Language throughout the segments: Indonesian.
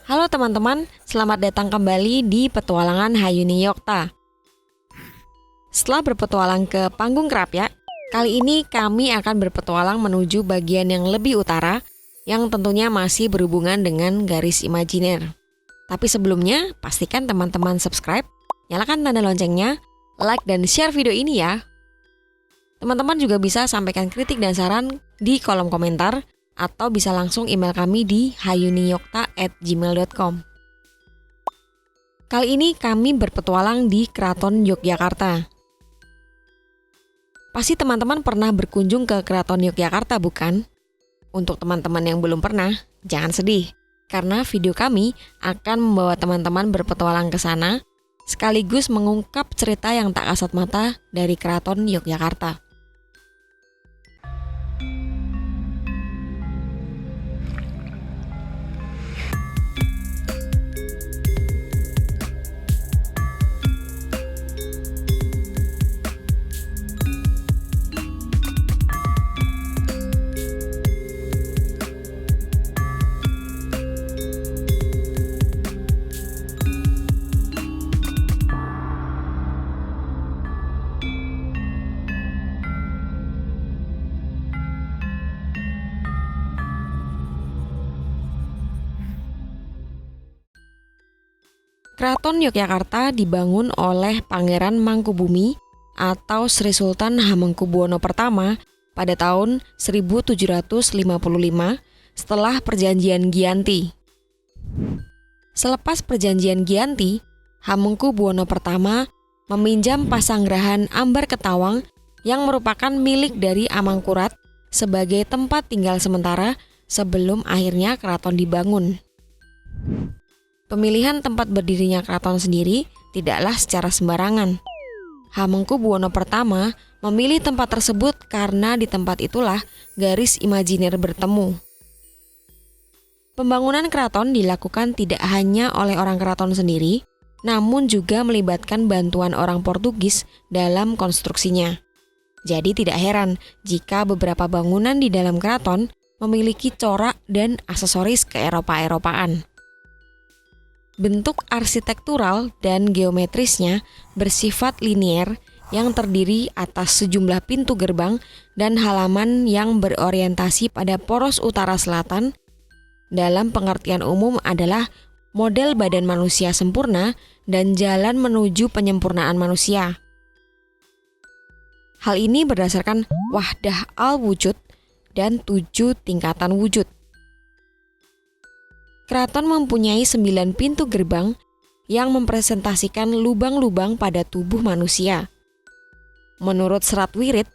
Halo teman-teman, selamat datang kembali di Petualangan Hayuni Yokta. Setelah berpetualang ke Panggung Krapyak, kali ini kami akan berpetualang menuju bagian yang lebih utara yang tentunya masih berhubungan dengan garis imajiner. Tapi sebelumnya, pastikan teman-teman subscribe, nyalakan tanda loncengnya, like dan share video ini ya. Teman-teman juga bisa sampaikan kritik dan saran di kolom komentar atau bisa langsung email kami di hayuniyokta@gmail.com. Kali ini kami berpetualang di Keraton Yogyakarta. Pasti teman-teman pernah berkunjung ke Keraton Yogyakarta, bukan? Untuk teman-teman yang belum pernah, jangan sedih, karena video kami akan membawa teman-teman berpetualang ke sana, sekaligus mengungkap cerita yang tak kasat mata dari Keraton Yogyakarta. Keraton Yogyakarta dibangun oleh Pangeran Mangkubumi atau Sri Sultan Hamengkubuwono I pada tahun 1755 setelah Perjanjian Giyanti. Selepas Perjanjian Giyanti, Hamengkubuwono I meminjam Pasanggrahan Ambar Ketawang yang merupakan milik dari Amangkurat sebagai tempat tinggal sementara sebelum akhirnya keraton dibangun. Pemilihan tempat berdirinya keraton sendiri tidaklah secara sembarangan. Hamengkubuwono I memilih tempat tersebut karena di tempat itulah garis imajiner bertemu. Pembangunan keraton dilakukan tidak hanya oleh orang keraton sendiri, namun juga melibatkan bantuan orang Portugis dalam konstruksinya. Jadi tidak heran jika beberapa bangunan di dalam keraton memiliki corak dan aksesoris ke-Eropa-Eropaan. Bentuk arsitektural dan geometrisnya bersifat linier yang terdiri atas sejumlah pintu gerbang dan halaman yang berorientasi pada poros utara-selatan. Dalam pengertian umum adalah model badan manusia sempurna dan jalan menuju penyempurnaan manusia. Hal ini berdasarkan wahdah al-wujud dan 7 tingkatan wujud. Keraton mempunyai 9 pintu gerbang yang mempresentasikan lubang-lubang pada tubuh manusia. Menurut Serat Wirid,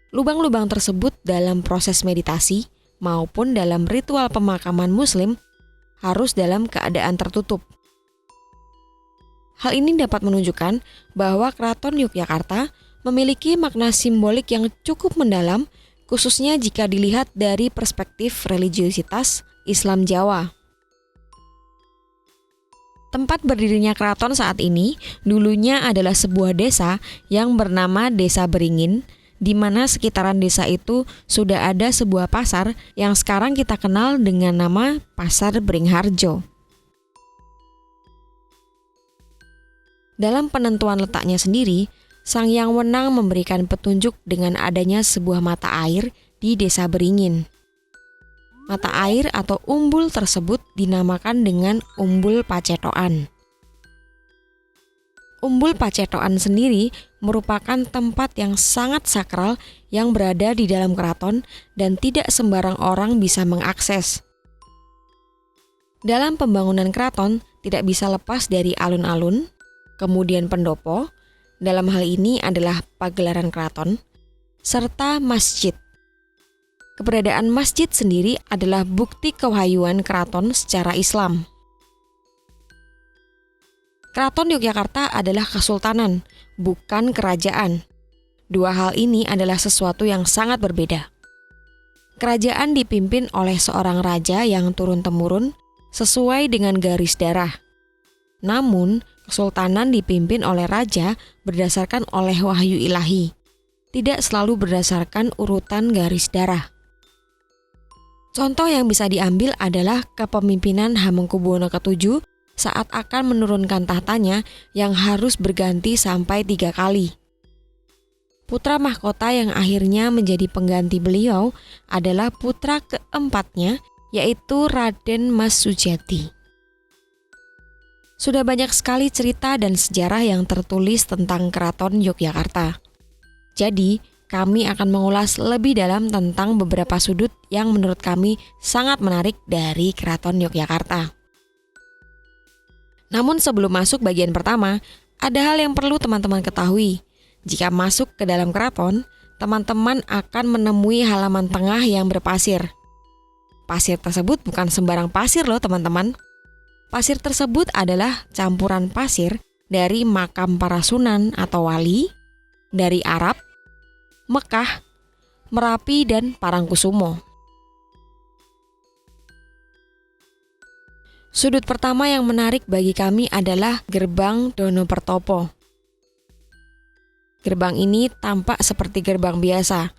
lubang-lubang tersebut dalam proses meditasi maupun dalam ritual pemakaman Muslim harus dalam keadaan tertutup. Hal ini dapat menunjukkan bahwa Keraton Yogyakarta memiliki makna simbolik yang cukup mendalam, khususnya jika dilihat dari perspektif religiositas Islam Jawa. Tempat berdirinya keraton saat ini dulunya adalah sebuah desa yang bernama Desa Beringin, di mana sekitaran desa itu sudah ada sebuah pasar yang sekarang kita kenal dengan nama Pasar Beringharjo. Dalam penentuan letaknya sendiri, Sang Hyang Wenang memberikan petunjuk dengan adanya sebuah mata air di Desa Beringin. Mata air atau umbul tersebut dinamakan dengan Umbul Pacetokan. Umbul Pacetokan sendiri merupakan tempat yang sangat sakral yang berada di dalam keraton dan tidak sembarang orang bisa mengakses. Dalam pembangunan keraton tidak bisa lepas dari alun-alun, kemudian pendopo, dalam hal ini adalah pagelaran keraton, serta masjid. Keberadaan masjid sendiri adalah bukti kewahyuan keraton secara Islam. Keraton Yogyakarta adalah kesultanan, bukan kerajaan. Dua hal ini adalah sesuatu yang sangat berbeda. Kerajaan dipimpin oleh seorang raja yang turun-temurun sesuai dengan garis darah. Namun, kesultanan dipimpin oleh raja berdasarkan oleh wahyu ilahi, tidak selalu berdasarkan urutan garis darah. Contoh yang bisa diambil adalah kepemimpinan Hamengkubuwono ke-7 saat akan menurunkan tahtanya yang harus berganti sampai 3 kali. Putra mahkota yang akhirnya menjadi pengganti beliau adalah putra keempatnya, yaitu Raden Mas Sujati. Sudah banyak sekali cerita dan sejarah yang tertulis tentang Keraton Yogyakarta. Jadi, kami akan mengulas lebih dalam tentang beberapa sudut yang menurut kami sangat menarik dari Keraton Yogyakarta. Namun sebelum masuk bagian pertama, ada hal yang perlu teman-teman ketahui. Jika masuk ke dalam keraton, teman-teman akan menemui halaman tengah yang berpasir. Pasir tersebut bukan sembarang pasir loh teman-teman. Pasir tersebut adalah campuran pasir dari makam para sunan atau wali, dari Arab, Mekah, Merapi, dan Parangkusumo. Sudut pertama yang menarik bagi kami adalah Gerbang Donopertopo. Gerbang ini tampak seperti gerbang biasa,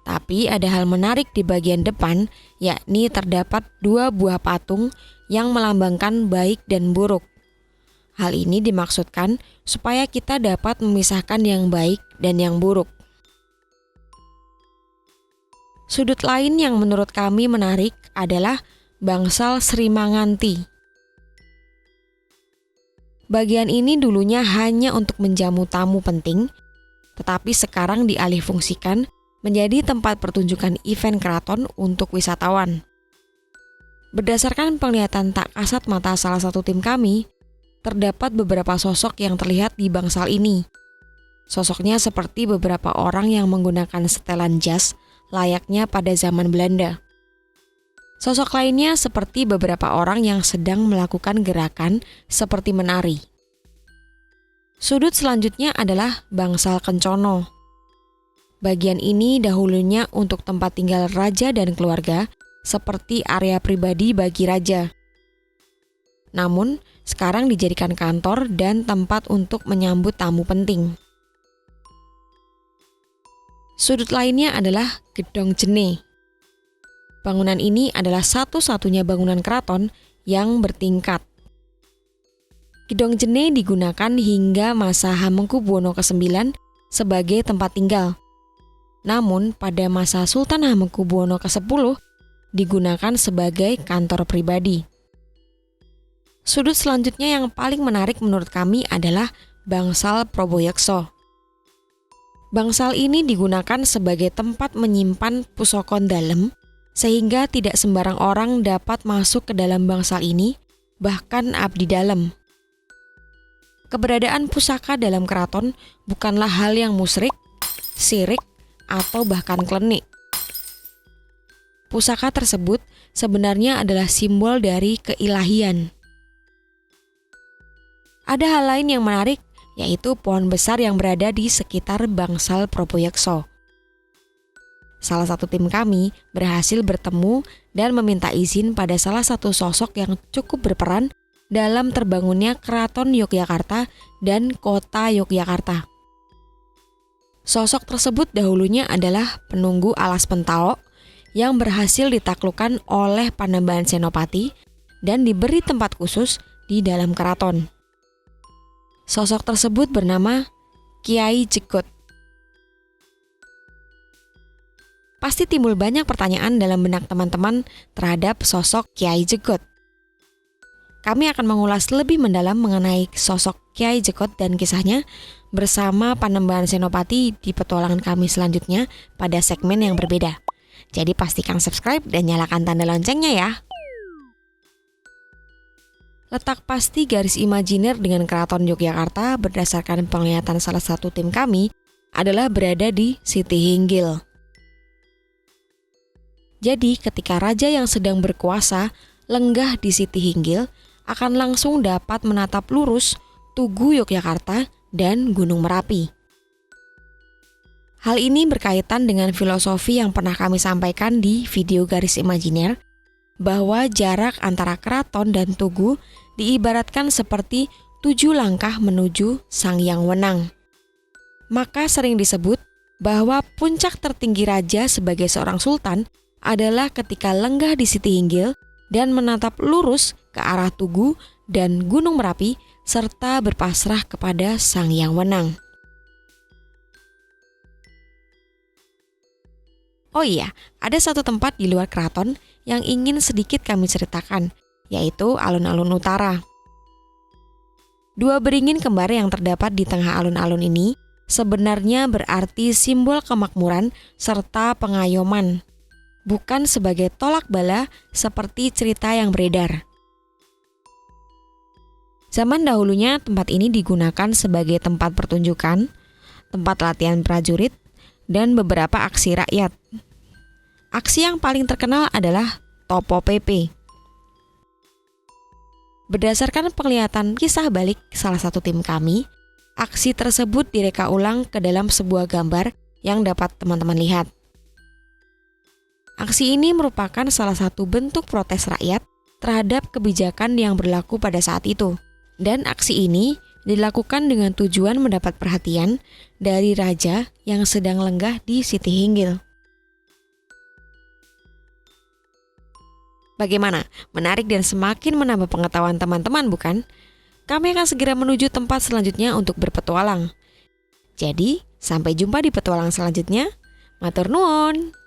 tapi ada hal menarik di bagian depan, yakni terdapat 2 buah patung yang melambangkan baik dan buruk. Hal ini dimaksudkan supaya kita dapat memisahkan yang baik dan yang buruk. Sudut lain yang menurut kami menarik adalah bangsal Sri Manganti. Bagian ini dulunya hanya untuk menjamu tamu penting, tetapi sekarang dialihfungsikan menjadi tempat pertunjukan event keraton untuk wisatawan. Berdasarkan penglihatan tak kasat mata salah satu tim kami, terdapat beberapa sosok yang terlihat di bangsal ini. Sosoknya seperti beberapa orang yang menggunakan setelan jas layaknya pada zaman Belanda. Sosok lainnya seperti beberapa orang yang sedang melakukan gerakan seperti menari. Sudut selanjutnya adalah bangsal Kencono. Bagian ini dahulunya untuk tempat tinggal raja dan keluarga, seperti area pribadi bagi raja. Namun, sekarang dijadikan kantor dan tempat untuk menyambut tamu penting. Sudut lainnya adalah Gedong Jene. Bangunan ini adalah satu-satunya bangunan keraton yang bertingkat. Gedong Jene digunakan hingga masa Hamengkubuwono ke-9 sebagai tempat tinggal. Namun pada masa Sultan Hamengkubuwono ke-10 digunakan sebagai kantor pribadi. Sudut selanjutnya yang paling menarik menurut kami adalah bangsal Proboyekso. Bangsal ini digunakan sebagai tempat menyimpan pusokon dalem, sehingga tidak sembarang orang dapat masuk ke dalam bangsal ini, bahkan abdi dalem. Keberadaan pusaka dalam keraton bukanlah hal yang musyrik, syirik, atau bahkan klenik. Pusaka tersebut sebenarnya adalah simbol dari keilahian. Ada hal lain yang menarik, yaitu pohon besar yang berada di sekitar bangsal Proboyekso. Salah satu tim kami berhasil bertemu dan meminta izin pada salah satu sosok yang cukup berperan dalam terbangunnya Keraton Yogyakarta dan Kota Yogyakarta. Sosok tersebut dahulunya adalah penunggu alas Pentao yang berhasil ditaklukkan oleh Panembahan Senopati dan diberi tempat khusus di dalam keraton. Sosok tersebut bernama Kiai Jegot. Pasti timbul banyak pertanyaan dalam benak teman-teman terhadap sosok Kiai Jegot. Kami akan mengulas lebih mendalam mengenai sosok Kiai Jegot dan kisahnya bersama Panembahan Senopati di petualangan kami selanjutnya pada segmen yang berbeda. Jadi pastikan subscribe dan nyalakan tanda loncengnya ya. Letak pasti garis imajiner dengan Keraton Yogyakarta berdasarkan penglihatan salah satu tim kami adalah berada di Siti Hinggil. Jadi ketika raja yang sedang berkuasa lenggah di Siti Hinggil akan langsung dapat menatap lurus Tugu Yogyakarta dan Gunung Merapi. Hal ini berkaitan dengan filosofi yang pernah kami sampaikan di video garis imajiner, bahwa jarak antara keraton dan tugu diibaratkan seperti 7 langkah menuju Sang Hyang Wenang. Maka sering disebut bahwa puncak tertinggi raja sebagai seorang sultan adalah ketika lenggah di Siti Hinggil dan menatap lurus ke arah Tugu dan Gunung Merapi serta berpasrah kepada Sang Yang Wenang. Oh iya, ada satu tempat di luar keraton yang ingin sedikit kami ceritakan, yaitu alun-alun utara. Dua beringin kembar yang terdapat di tengah alun-alun ini sebenarnya berarti simbol kemakmuran serta pengayoman, bukan sebagai tolak bala seperti cerita yang beredar. Zaman dahulunya tempat ini digunakan sebagai tempat pertunjukan, tempat latihan prajurit, dan beberapa aksi rakyat. Aksi yang paling terkenal adalah Topo PP. Berdasarkan penglihatan kisah balik salah satu tim kami, aksi tersebut direka ulang ke dalam sebuah gambar yang dapat teman-teman lihat. Aksi ini merupakan salah satu bentuk protes rakyat terhadap kebijakan yang berlaku pada saat itu. Dan aksi ini dilakukan dengan tujuan mendapat perhatian dari raja yang sedang lenggah di Siti Hinggil. Bagaimana? Menarik dan semakin menambah pengetahuan teman-teman, bukan? Kami akan segera menuju tempat selanjutnya untuk berpetualang. Jadi, sampai jumpa di petualang selanjutnya. Matur nuwun.